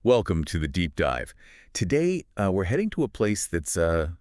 Welcome to the deep dive. Today, we're heading to a place that's, well,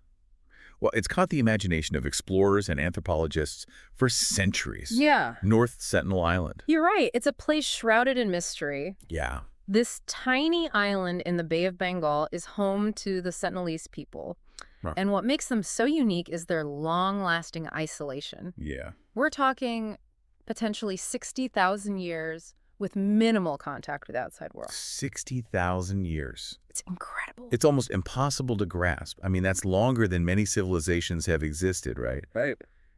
it's caught the imagination of explorers and anthropologists for centuries. Yeah, North Sentinel Island. you're right. It's a place shrouded in mystery. Yeah. This tiny island in the Bay of Bengal is home to the Sentinelese people. Huh. And what makes them so unique is their long-lasting isolation. Yeah. We're talking potentially 60,000 years with minimal contact with the outside world. 60,000 years. It's incredible. It's almost impossible to grasp. I mean, that's longer than many civilizations have existed, right? Right.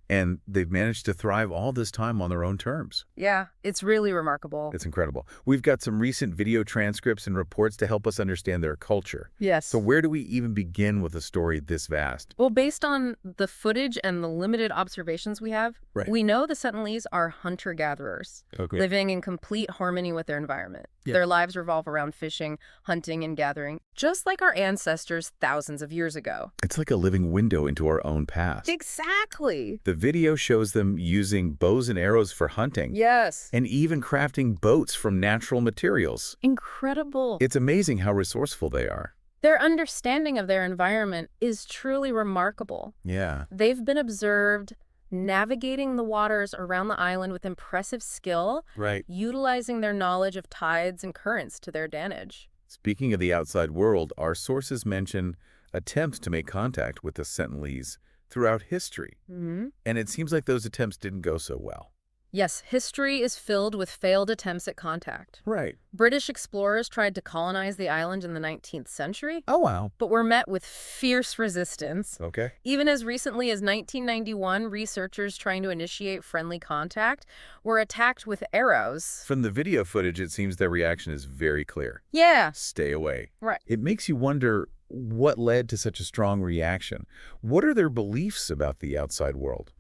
And they've managed to thrive all this time on their own terms. Yeah, it's really remarkable. It's incredible. We've got some recent video transcripts and reports to help us understand their culture. Yes. So where do we even begin with a story this vast? Well, based on the footage and the limited observations we have, Right. we know the Sentinelese are hunter-gatherers, Okay. living in complete harmony with their environment. Yeah. Their lives revolve around fishing, hunting, and gathering, just like our ancestors thousands of years ago. It's like a living window into our own past. Exactly. The video shows them using bows and arrows for hunting. Yes. And even crafting boats from natural materials. Incredible. It's amazing how resourceful they are. Their understanding of their environment is truly remarkable. Yeah. They've been observed navigating the waters around the island with impressive skill, Right. utilizing their knowledge of tides and currents to their advantage. Speaking of the outside world, our sources mention attempts to make contact with the Sentinelese throughout history. Mm-hmm. And it seems like those attempts didn't go so well. Yes, history is filled with failed attempts at contact. Right. British explorers tried to colonize the island in the 19th century, Oh, wow. but were met with fierce resistance. Okay. Even as recently as 1991, researchers trying to initiate friendly contact were attacked with arrows. From the video footage, it seems their reaction is very clear. Yeah, Stay away. right. It makes you wonder what led to such a strong reaction. What are their beliefs about the outside world?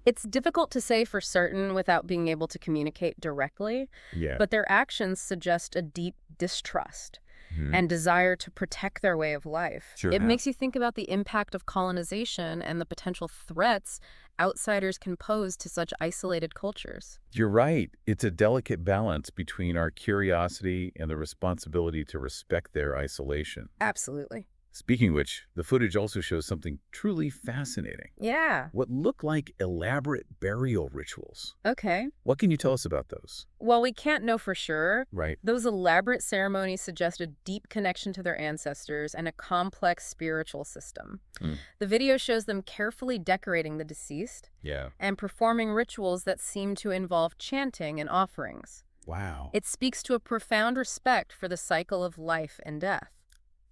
It's difficult to say for certain without being able to communicate directly, Yeah. but their actions suggest a deep distrust Mhm. and desire to protect their way of life. Sure It have. makes you think about the impact of colonization and the potential threats outsiders can pose to such isolated cultures. You're right. It's a delicate balance between our curiosity and the responsibility to respect their isolation. Absolutely. Speaking of which, the footage also shows something truly fascinating. Yeah. What look like elaborate burial rituals. Okay. What can you tell us about those? While we can't know for sure, Right. those elaborate ceremonies suggest a deep connection to their ancestors and a complex spiritual system. Mm. The video shows them carefully decorating the deceased Yeah. and performing rituals that seem to involve chanting and offerings. Wow. It speaks to a profound respect for the cycle of life and death.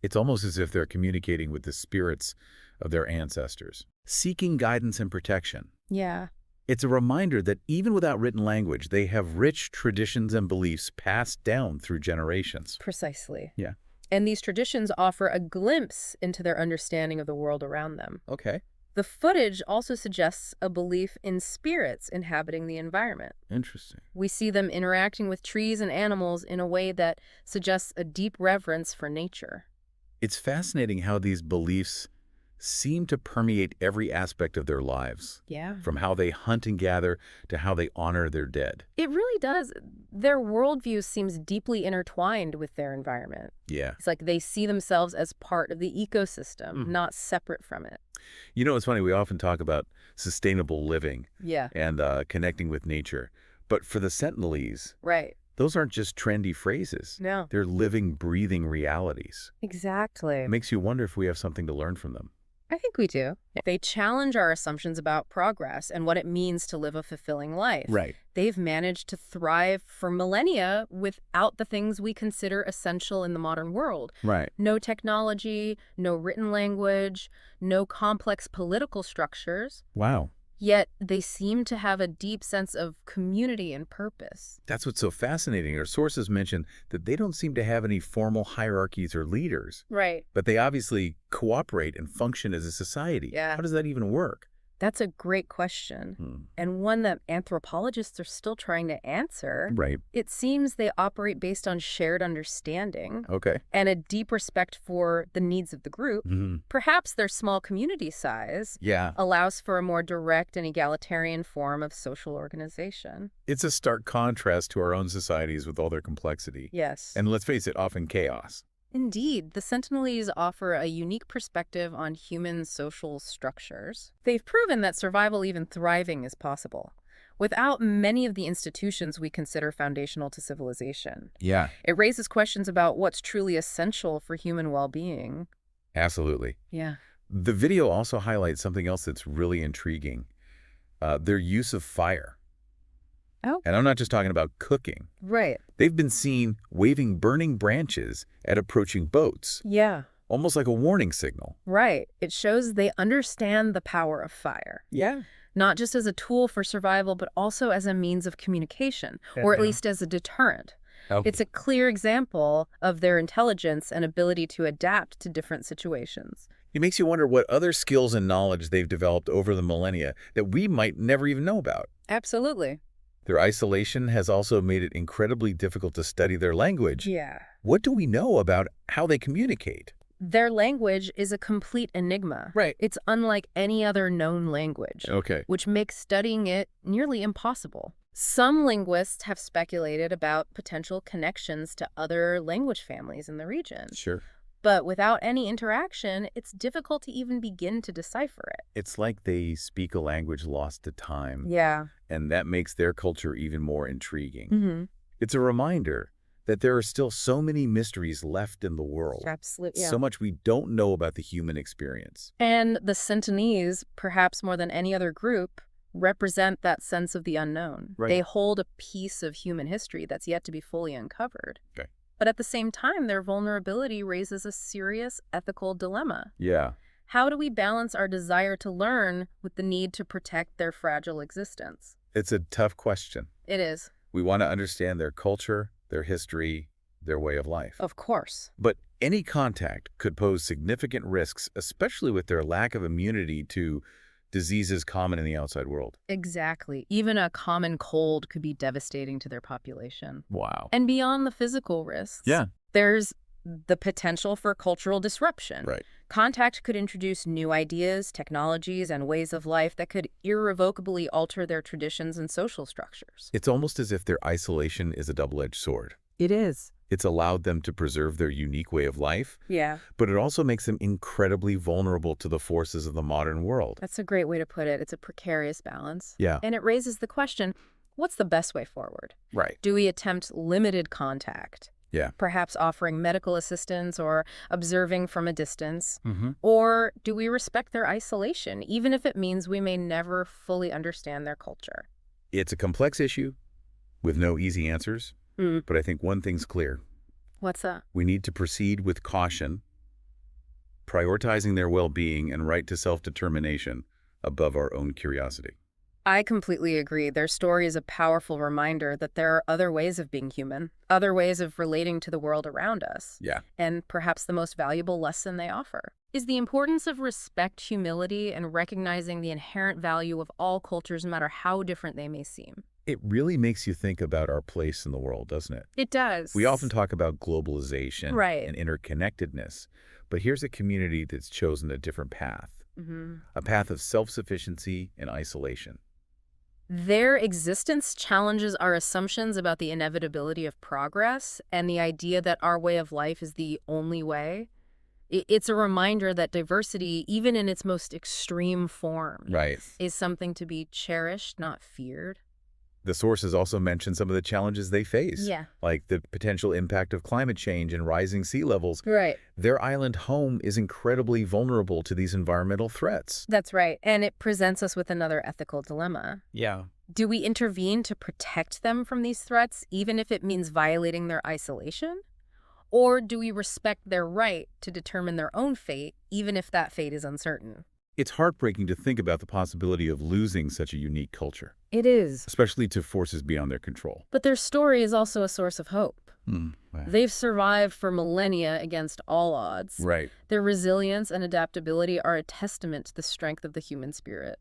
It's almost as if they're communicating with the spirits of their ancestors, seeking guidance and protection. Yeah. It's a reminder that even without written language, they have rich traditions and beliefs passed down through generations. Precisely. Yeah. And these traditions offer a glimpse into their understanding of the world around them. Okay. The footage also suggests a belief in spirits inhabiting the environment. Interesting. We see them interacting with trees and animals in a way that suggests a deep reverence for nature. It's fascinating how these beliefs seem to permeate every aspect of their lives, Yeah. from how they hunt and gather to how they honor their dead. It really does. Their worldview seems deeply intertwined with their environment. Yeah. It's like they see themselves as part of the ecosystem, not separate from it. You know, it's funny, we often talk about sustainable living Yeah. and connecting with nature. But for the Sentinelese, Right. those aren't just trendy phrases. No. They're living, breathing realities. Exactly. It makes you wonder if we have something to learn from them. I think we do. They challenge our assumptions about progress and what it means to live a fulfilling life. Right. They've managed to thrive for millennia without the things we consider essential in the modern world. Right. No technology, no written language, no complex political structures. Wow. Yet they seem to have a deep sense of community and purpose. That's what's so fascinating. Our sources mention that they don't seem to have any formal hierarchies or leaders, Right. but they obviously cooperate and function as a society. Yeah. How does that even work? That's a great question, Hmm. and one that anthropologists are still trying to answer. Right. It seems they operate based on shared understanding Okay. and a deep respect for the needs of the group. Hmm. Perhaps their small community size Yeah. allows for a more direct and egalitarian form of social organization. It's a stark contrast to our own societies with all their complexity. Yes. And let's face it, often chaos. Indeed, the Sentinelese offer a unique perspective on human social structures. They've proven that survival, even thriving, is possible without many of the institutions we consider foundational to civilization. Yeah, It raises questions about what's truly essential for human well-being. absolutely. Yeah. The video also highlights something else that's really intriguing, their use of fire. Oh. And I'm not just talking about cooking. Right. They've been seen waving burning branches at approaching boats, Yeah. almost like a warning signal. Right. It shows they understand the power of fire, Yeah. not just as a tool for survival, but also as a means of communication, or at Yeah. least as a deterrent. Okay. It's a clear example of their intelligence and ability to adapt to different situations. It makes you wonder what other skills and knowledge they've developed over the millennia that we might never even know about. Absolutely. Their isolation has also made it incredibly difficult to study their language. Yeah. What do we know about how they communicate? Their language is a complete enigma. Right. It's unlike any other known language, Okay. which makes studying it nearly impossible. Some linguists have speculated about potential connections to other language families in the region. Sure. But without any interaction, it's difficult to even begin to decipher it. It's like they speak a language lost to time, Yeah. and that makes their culture even more intriguing. Mm-hmm. It's a reminder that there are still so many mysteries left in the world. Absolutely. Yeah. So much we don't know about the human experience. And the Sentinelese, perhaps more than any other group, represent that sense of the unknown. Right. They hold a piece of human history that's yet to be fully uncovered. Okay. But at the same time, their vulnerability raises a serious ethical dilemma. Yeah. How do we balance our desire to learn with the need to protect their fragile existence? It's a tough question. It is. We want to understand their culture, their history, their way of life. Of course. But any contact could pose significant risks, especially with their lack of immunity to diseases common in the outside world. Exactly. Even a common cold could be devastating to their population. Wow. And beyond the physical risks, Yeah. there's the potential for cultural disruption. Right. Contact could introduce new ideas, technologies, and ways of life that could irrevocably alter their traditions and social structures. It's almost as if their isolation is a double-edged sword. It is. It's allowed them to preserve their unique way of life, Yeah, but it also makes them incredibly vulnerable to the forces of the modern world. that's a great way to put it. It's a precarious balance. Yeah. And it raises the question, what's the best way forward? Right. Do we attempt limited contact? Yeah. Perhaps offering medical assistance or observing from a distance? Mm-hmm. Or do we respect their isolation, even if it means we may never fully understand their culture? It's a complex issue with no easy answers, but I think one thing's clear. What's that? We need to proceed with caution, prioritizing their well-being and right to self-determination above our own curiosity. I completely agree. Their story is a powerful reminder that there are other ways of being human, other ways of relating to the world around us. Yeah. And perhaps the most valuable lesson they offer is the importance of respect, humility, and recognizing the inherent value of all cultures, no matter how different they may seem. It really makes you think about our place in the world, doesn't it? It does. We often talk about globalization Right. and interconnectedness, but here's a community that's chosen a different path, a path of self-sufficiency and isolation. Their existence challenges our assumptions about the inevitability of progress and the idea that our way of life is the only way. It's a reminder that diversity, even in its most extreme form, Right. is something to be cherished, not feared. The sources also mention some of the challenges they face, Yeah. like the potential impact of climate change and rising sea levels. Right. Their island home is incredibly vulnerable to these environmental threats. That's right. And it presents us with another ethical dilemma. Yeah. Do we intervene to protect them from these threats, even if it means violating their isolation? Or do we respect their right to determine their own fate, even if that fate is uncertain? It's heartbreaking to think about the possibility of losing such a unique culture, It is. especially to forces beyond their control. But their story is also a source of hope. Wow. They've survived for millennia against all odds. Right. Their resilience and adaptability are a testament to the strength of the human spirit.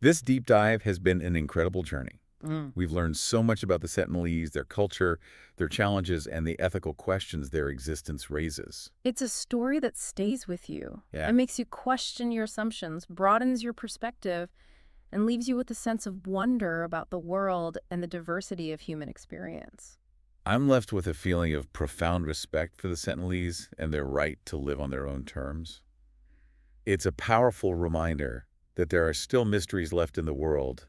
This deep dive has been an incredible journey. Mm. We've learned so much about the Sentinelese, their culture, their challenges, and the ethical questions their existence raises. It's a story that stays with you. Yeah. It makes you question your assumptions, broadens your perspective, and leaves you with a sense of wonder about the world and the diversity of human experience. I'm left with a feeling of profound respect for the Sentinelese and their right to live on their own terms. It's a powerful reminder that there are still mysteries left in the world,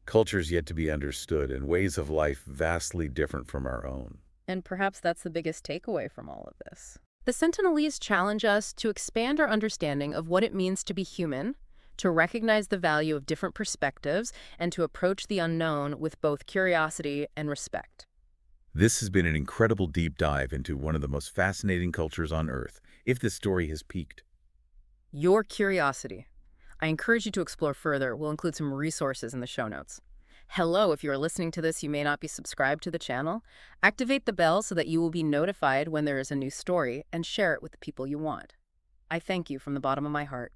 cultures yet to be understood, and ways of life vastly different from our own. And perhaps that's the biggest takeaway from all of this. The Sentinelese challenge us to expand our understanding of what it means to be human, to recognize the value of different perspectives, and to approach the unknown with both curiosity and respect. This has been an incredible deep dive into one of the most fascinating cultures on Earth, if this story has piqued. Your curiosity. I encourage you to explore further. We'll include some resources in the show notes. Hello, if you are listening to this, you may not be subscribed to the channel. Activate the bell so that you will be notified when there is a new story, and share it with the people you want. I thank you from the bottom of my heart.